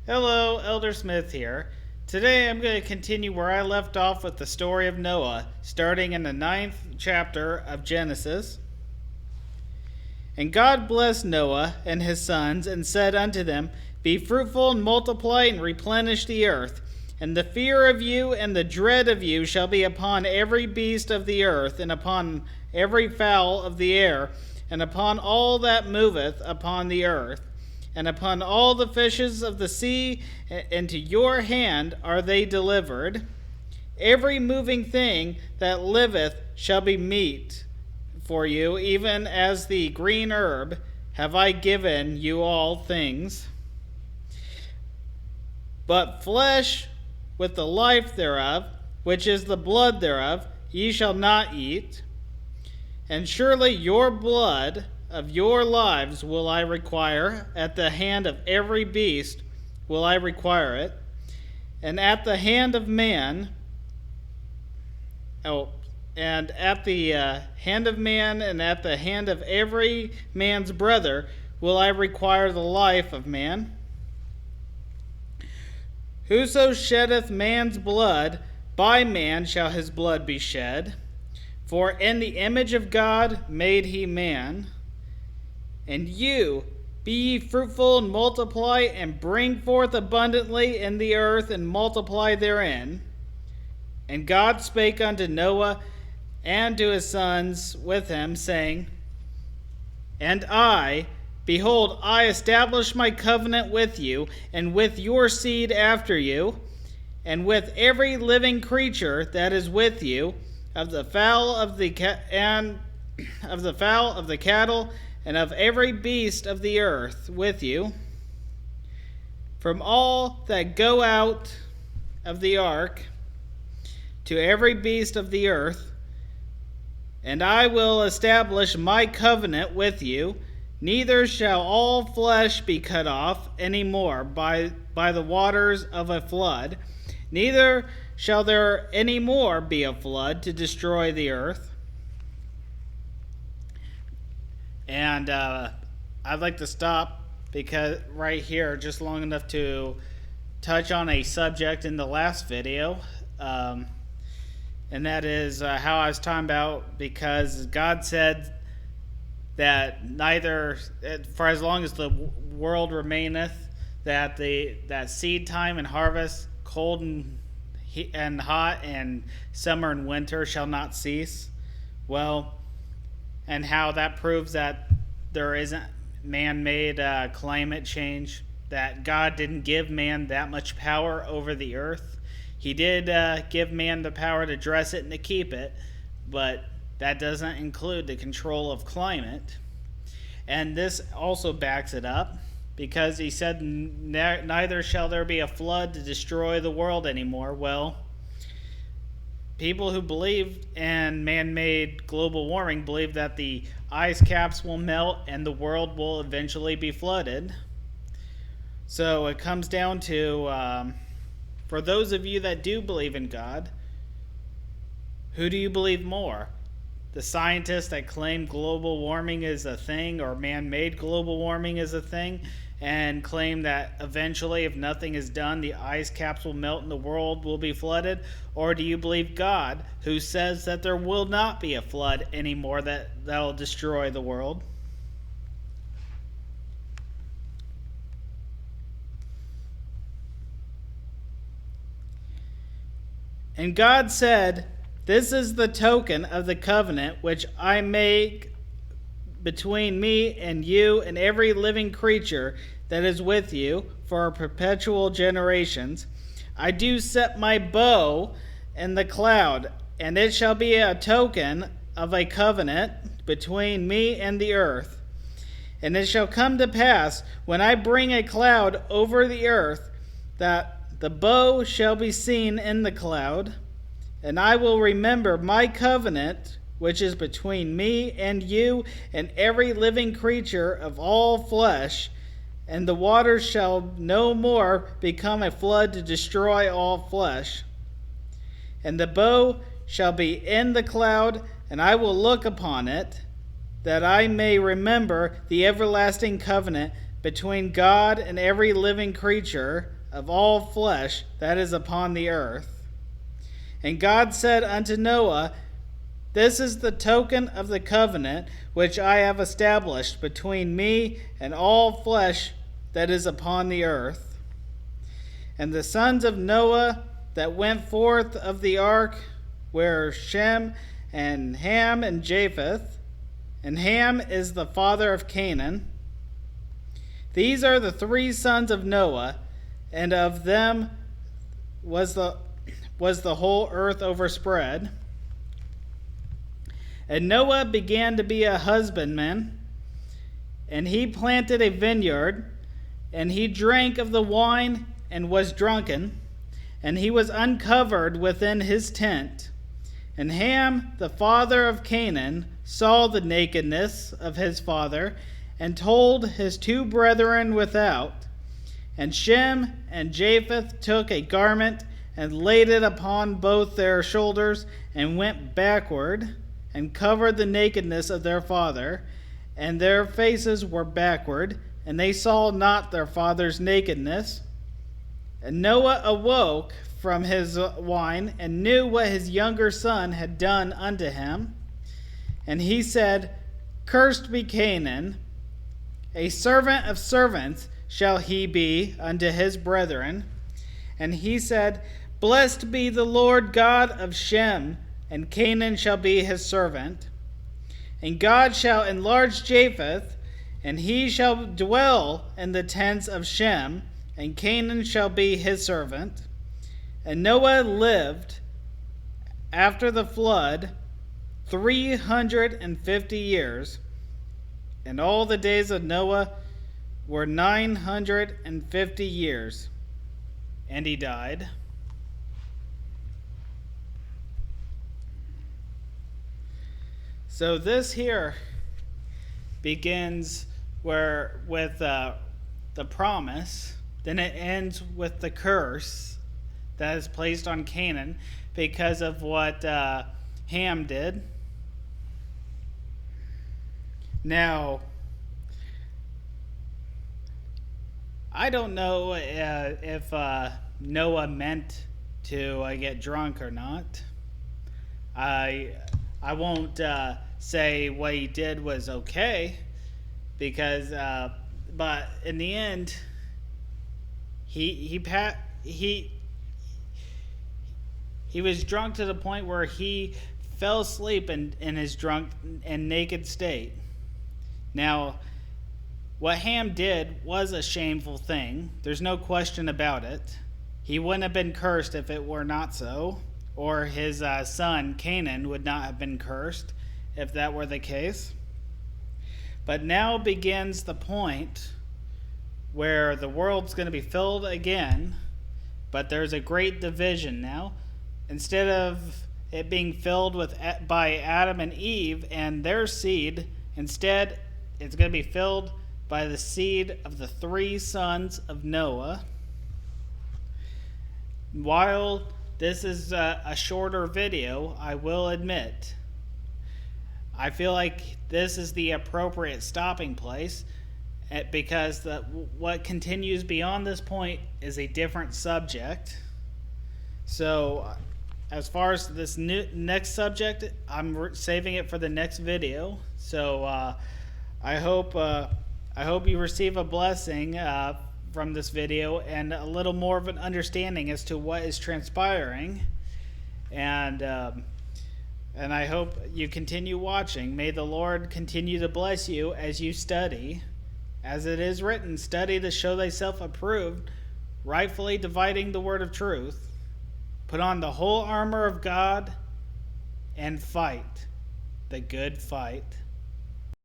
Hello, Elder Smith here. Today I'm going to continue where I left off with the story of Noah, starting in the 9th chapter of Genesis. And God blessed Noah and his sons, and said unto them, Be fruitful and multiply and replenish the earth. And the fear of you and the dread of you shall be upon every beast of the earth, and upon every fowl of the air, and upon all that moveth upon the earth, and upon all the fishes of the sea. Into your hand are they delivered. Every moving thing that liveth shall be meat for you, even as the green herb have I given you all things. But flesh with the life thereof, which is the blood thereof, ye shall not eat. And surely your blood of your lives will I require. At the hand of every beast will I require it. And at the hand of man, and at the hand of man, and at the hand of every man's brother will I require the life of man. Whoso sheddeth man's blood, by man shall his blood be shed. For in the image of God made he man. And you, be ye fruitful and multiply, and bring forth abundantly in the earth, and multiply therein. And God spake unto Noah and to his sons with him, saying, And I, behold, I establish my covenant with you, and with your seed after you, and with every living creature that is with you, of the fowl of the cattle, and of every beast of the earth with you, from all that go out of the ark, to every beast of the earth. And I will establish my covenant with you. Neither shall all flesh be cut off any more by the waters of a flood, neither shall there any more be a flood to destroy the earth. And I'd like to stop because right here, just long enough to touch on a subject in the last video, and that is how I was talking about, because God said that neither, for as long as the world remaineth, that seed time and harvest, cold and hot, and summer and winter shall not cease. Well, and how that proves that there isn't man-made climate change, that God didn't give man that much power over the earth. He did give man the power to dress it and to keep it, but that doesn't include the control of climate. And this also backs it up, because he said, neither shall there be a flood to destroy the world anymore. Well, people who believe in man-made global warming believe that the ice caps will melt and the world will eventually be flooded. So it comes down to, for those of you that do believe in God, who do you believe more? The scientists that claim global warming is a thing, or man-made global warming is a thing, and claim that eventually, if nothing is done, the ice caps will melt and the world will be flooded? Or do you believe God, who says that there will not be a flood anymore that'll destroy the world? And God said, This is the token of the covenant which I make between me and you and every living creature that is with you for perpetual generations. I do set my bow in the cloud, and it shall be a token of a covenant between me and the earth. And it shall come to pass, when I bring a cloud over the earth, that the bow shall be seen in the cloud, and I will remember my covenant, which is between me and you and every living creature of all flesh, and the waters shall no more become a flood to destroy all flesh. And the bow shall be in the cloud, and I will look upon it, that I may remember the everlasting covenant between God and every living creature of all flesh that is upon the earth. And God said unto Noah, This is the token of the covenant which I have established between me and all flesh that is upon the earth. And the sons of Noah that went forth of the ark were Shem and Ham and Japheth. And Ham is the father of Canaan. These are the three sons of Noah, and of them was the whole earth overspread. And Noah began to be a husbandman, and he planted a vineyard, and he drank of the wine and was drunken, and he was uncovered within his tent. And Ham, the father of Canaan, saw the nakedness of his father, and told his two brethren without. And Shem and Japheth took a garment, and laid it upon both their shoulders, and went backward, and covered the nakedness of their father. And their faces were backward, and they saw not their father's nakedness. And Noah awoke from his wine, and knew what his younger son had done unto him. And he said, Cursed be Canaan, a servant of servants shall he be unto his brethren. And he said, Blessed be the Lord God of Shem, and Canaan shall be his servant. And God shall enlarge Japheth, and he shall dwell in the tents of Shem, and Canaan shall be his servant. And Noah lived after the flood 350 years, and all the days of Noah were 950 years, and he died. So this here begins with the promise, then it ends with the curse that is placed on Canaan because of what Ham did. Now, I don't know if Noah meant to get drunk or not. I won't say what he did was okay, because but in the end, he was drunk to the point where he fell asleep in his drunk and naked state. Now, what Ham did was a shameful thing. There's no question about it. He wouldn't have been cursed if it were not so, or his son Canaan would not have been cursed if that were the case. But now begins the point where the world's going to be filled again, but there's a great division now. Instead of it being filled by Adam and Eve and their seed, instead it's going to be filled by the seed of the three sons of Noah. While this is a shorter video, I will admit, I feel like this is the appropriate stopping place, because what continues beyond this point is a different subject. So as far as this next subject, I'm saving it for the next video. So I hope you receive a blessing from this video and a little more of an understanding as to what is transpiring, and I hope you continue watching. May the Lord continue to bless you as you study. As it is written, study to show thyself approved, rightfully dividing the word of truth. Put on the whole armor of God and fight the good fight.